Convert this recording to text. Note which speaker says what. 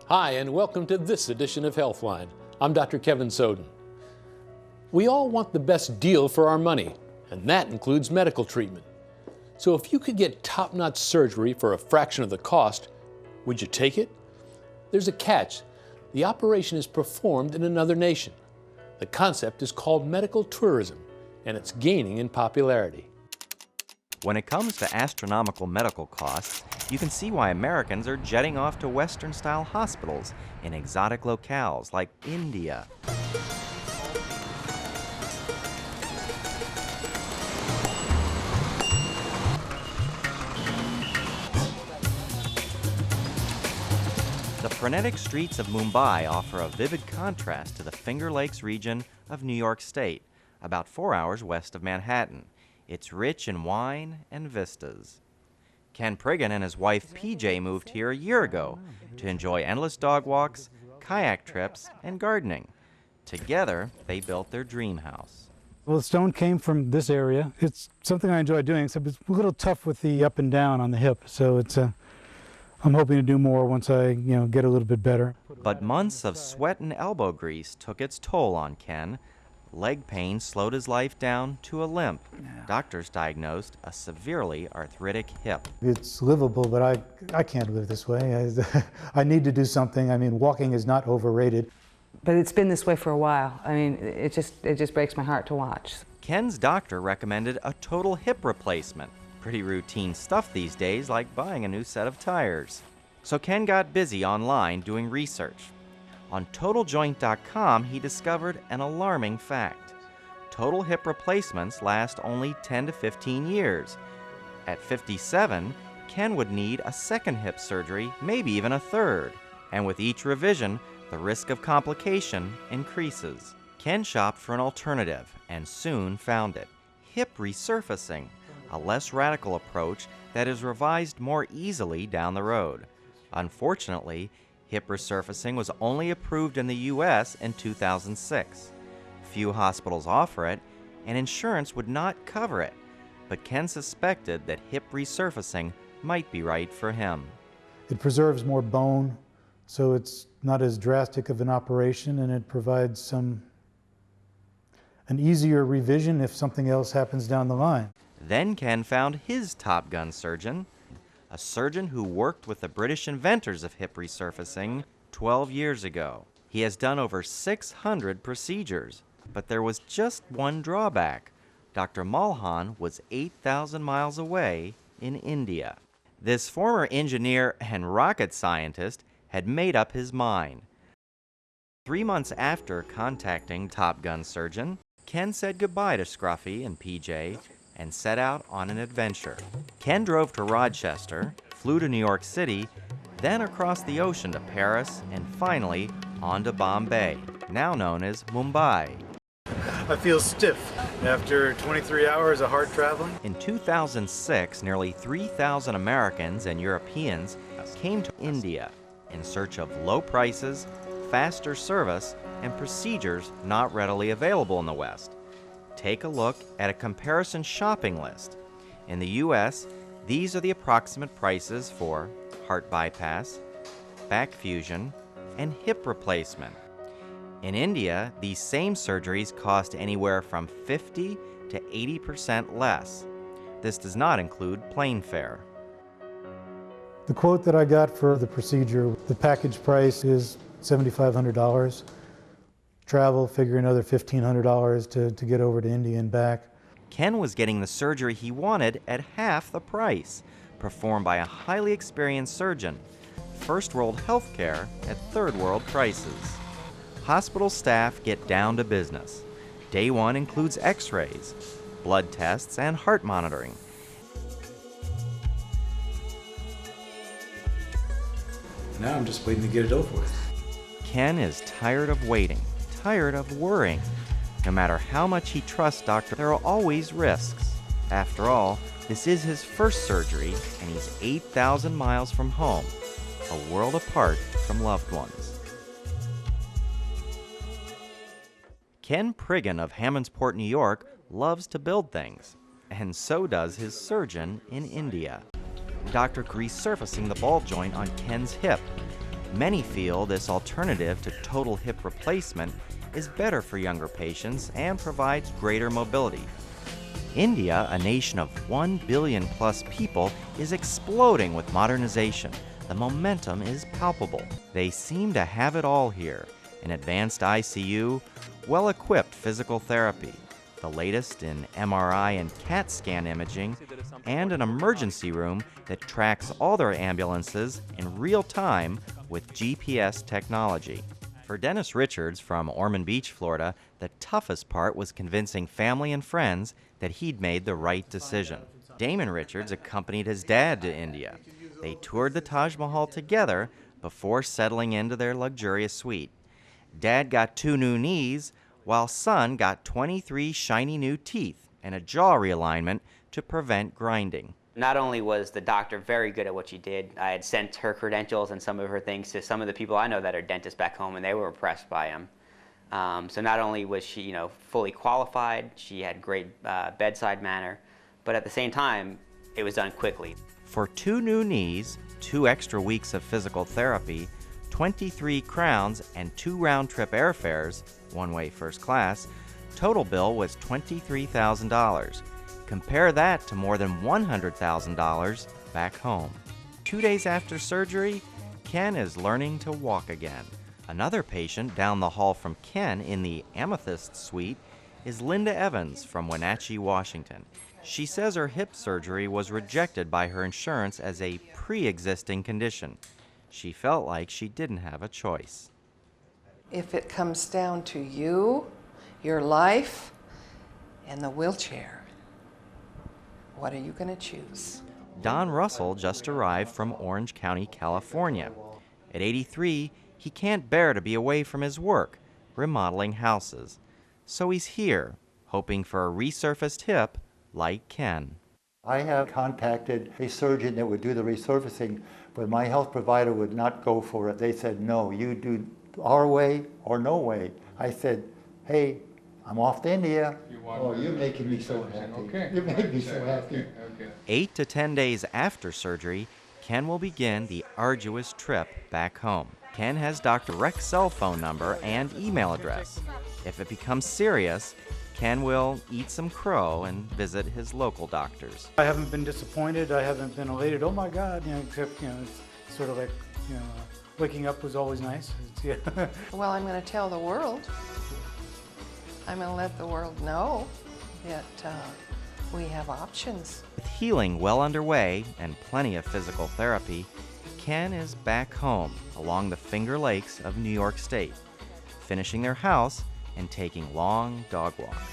Speaker 1: Hi, and welcome to this edition of Helpline. I'm Dr. Kevin Soden. We all want the best deal for our money, and that includes medical treatment. So if you could get top-notch surgery for a fraction of the cost, would you take it? There's a catch. The operation is performed in another nation. The concept is called medical tourism, and it's gaining in popularity.
Speaker 2: When it comes to astronomical medical costs, you can see why Americans are jetting off to Western-style hospitals in exotic locales like India. The frenetic streets of Mumbai offer a vivid contrast to the Finger Lakes region of New York State, about 4 hours west of Manhattan. It's rich in wine and vistas. Ken Priggen and his wife PJ moved here a year ago to enjoy endless dog walks, kayak trips, and gardening. Together, they built their dream house.
Speaker 3: Well, the stone came from this area. It's something I enjoy doing, except it's a little tough with the up and down on the hip. So I'm hoping to do more once I, get a little bit better.
Speaker 2: But months of sweat and elbow grease took its toll on Ken. Leg pain slowed his life down to a limp. Doctors diagnosed a severely arthritic hip.
Speaker 3: It's livable, but I can't live this way. I need to do something. I mean, walking is not overrated.
Speaker 4: But it's been this way for a while. I mean, it just breaks my heart to watch.
Speaker 2: Ken's doctor recommended a total hip replacement. Pretty routine stuff these days, like buying a new set of tires. So Ken got busy online doing research. On TotalJoint.com, he discovered an alarming fact. Total hip replacements last only 10 to 15 years. At 57, Ken would need a second hip surgery, maybe even a third. And with each revision, the risk of complication increases. Ken shopped for an alternative and soon found it. Hip resurfacing, a less radical approach that is revised more easily down the road. Unfortunately, hip resurfacing was only approved in the U.S. in 2006. Few hospitals offer it, and insurance would not cover it. But Ken suspected that hip resurfacing might be right for him.
Speaker 3: It preserves more bone, so it's not as drastic of an operation, and it provides an easier revision if something else happens down the line.
Speaker 2: Then Ken found his Top Gun surgeon, a surgeon who worked with the British inventors of hip resurfacing 12 years ago. He has done over 600 procedures, but there was just one drawback. Dr. Malhan was 8,000 miles away in India. This former engineer and rocket scientist had made up his mind. 3 months after contacting Top Gun surgeon, Ken said goodbye to Scruffy and PJ and set out on an adventure. Ken drove to Rochester, flew to New York City, then across the ocean to Paris, and finally on to Bombay, now known as Mumbai.
Speaker 5: I feel stiff after 23 hours of hard traveling.
Speaker 2: In 2006, nearly 3,000 Americans and Europeans came to India in search of low prices, faster service, and procedures not readily available in the West. Take a look at a comparison shopping list. In the U.S., these are the approximate prices for heart bypass, back fusion, and hip replacement. In India, these same surgeries cost anywhere from 50 to 80% less. This does not include plane fare.
Speaker 3: The quote that I got for the procedure, the package price is $7,500. Travel, figure another $1,500 to get over to India and back.
Speaker 2: Ken was getting the surgery he wanted at half the price, performed by a highly experienced surgeon. First world healthcare at third world prices. Hospital staff get down to business. Day one includes x-rays, blood tests, and heart monitoring.
Speaker 6: Now I'm just waiting to get it over with.
Speaker 2: Ken is tired of waiting, tired of worrying. No matter how much he trusts Dr. there are always risks. After all, this is his first surgery, and he's 8,000 miles from home, a world apart from loved ones. Ken Priggen of Hammondsport, New York, loves to build things, and so does his surgeon in India. Dr. resurfacing the ball joint on Ken's hip. Many feel this alternative to total hip replacement is better for younger patients and provides greater mobility. India, a nation of 1 billion plus people, is exploding with modernization. The momentum is palpable. They seem to have it all here: an advanced ICU, well-equipped physical therapy, the latest in MRI and CAT scan imaging, and an emergency room that tracks all their ambulances in real time with GPS technology. For Dennis Richards from Ormond Beach, Florida, the toughest part was convincing family and friends that he'd made the right decision. Damon Richards accompanied his dad to India. They toured the Taj Mahal together before settling into their luxurious suite. Dad got 2 new knees, while son got 23 shiny new teeth and a jaw realignment to prevent grinding.
Speaker 7: Not only was the doctor very good at what she did, I had sent her credentials and some of her things to some of the people I know that are dentists back home, and they were impressed by them. So not only was she, fully qualified, she had great bedside manner, but at the same time, it was done quickly.
Speaker 2: For 2 new knees, 2 extra weeks of physical therapy, 23 crowns, and 2 round-trip airfares, one-way first class, total bill was $23,000. Compare that to more than $100,000 back home. 2 days after surgery, Ken is learning to walk again. Another patient down the hall from Ken in the Amethyst Suite is Linda Evans from Wenatchee, Washington. She says her hip surgery was rejected by her insurance as a pre-existing condition. She felt like she didn't have a choice.
Speaker 8: If it comes down to you, your life, and the wheelchair, what are you going to choose?
Speaker 2: Don Russell just arrived from Orange County, California. At 83, he can't bear to be away from his work, remodeling houses. So he's here, hoping for a resurfaced hip like Ken.
Speaker 9: I have contacted a surgeon that would do the resurfacing, but my health provider would not go for it. They said, no, you do our way or no way. I said, hey, I'm off to India. You're making me so happy. Okay. You're making me so happy.
Speaker 2: Okay. 8 to 10 days after surgery, Ken will begin the arduous trip back home. Ken has Dr. Reck's cell phone number and email address. If it becomes serious, Ken will eat some crow and visit his local doctors.
Speaker 3: I haven't been disappointed. I haven't been elated. Oh my God, except, it's sort of like, waking up was always nice.
Speaker 8: Well, I'm going to tell the world. I'm going to let the world know that we have options.
Speaker 2: With healing well underway and plenty of physical therapy, Ken is back home along the Finger Lakes of New York State, finishing their house and taking long dog walks.